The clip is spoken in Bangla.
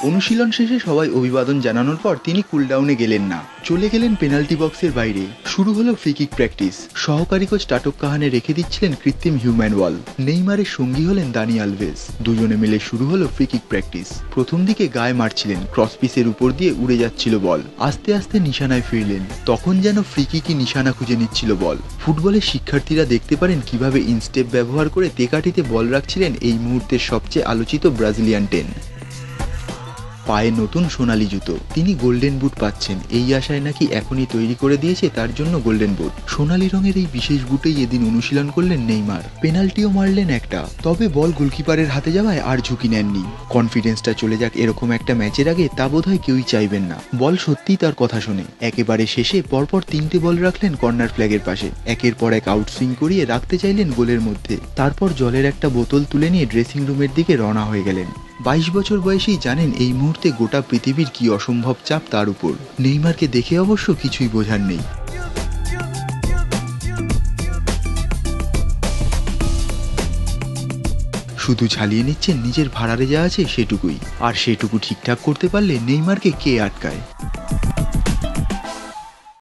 অনুশীলন শেষে সবাই অভিবাদন জানানোর পর তিনি কুলডাউনে গেলেন না, চলে গেলেন পেনাল্টি বক্সের বাইরে। শুরু হলো ফ্রি কিক প্র্যাকটিস। সহকারী কোচ টাটক কাহানে রেখে দিচ্ছিলেন কৃত্রিম হিউম্যান ওয়াল। নেইমারের সঙ্গী হলেন দানি আলভেজ। দুজনে মিলে শুরু হলো ফ্রি কিক প্র্যাকটিস। প্রথম দিকে গায়ে মারছিলেন, ক্রস পিসের উপর দিয়ে উড়ে যাচ্ছিল বল। আস্তে আস্তে নিশানায় ফিরলেন, তখন যেন ফ্রি কিকই নিশানা খুঁজে নিচ্ছিল বল। ফুটবলের শিক্ষার্থীরা দেখতে পারেন কিভাবে ইনস্টেপ ব্যবহার করে তেকাটিতে বল রাখছিলেন এই মুহূর্তের সবচেয়ে আলোচিত ব্রাজিলিয়ান 10। পায়ে নতুন সোনালি জুতো, তিনি গোল্ডেন বুট পাচ্ছেন এই আশায় নাকি এখনই তৈরি করে দিয়েছে তার জন্য গোল্ডেন বুট। সোনালি রঙের এই বিশেষ বুটেই এদিন অনুশীলন করলেন নেইমার। পেনাল্টিও মারলেন একটা, তবে বল গোলকিপারের হাতে যাওয়ায় আর ঝুঁকি নেননি। কনফিডেন্সটা চলে যাক এরকম একটা ম্যাচের আগে তা বোধহয় কেউই চাইবেন না। বল সত্যিই তার কথা শোনে। একেবারে শেষে পরপর 3টে বল রাখলেন কর্নার ফ্ল্যাগের পাশে। একের পর এক আউটসুইং করিয়ে রাখতে চাইলেন গোলের মধ্যে। তারপর জলের একটা বোতল তুলে নিয়ে ড্রেসিং রুমের দিকে রওনা হয়ে গেলেন। 22 বছর বয়সেই জানেন এই মুহূর্তে গোটা পৃথিবীর কি অসম্ভব চাপ তার উপর। নেইমারকে দেখে অবশ্য কিছুই বোঝার নেই। শুধু ঝালিয়ে নিচ্ছেন নিজের ভাড়ারে যা আছে সেটুকুই, আর সেটুকু ঠিকঠাক করতে পারলে নেইমারকে কে আটকায়।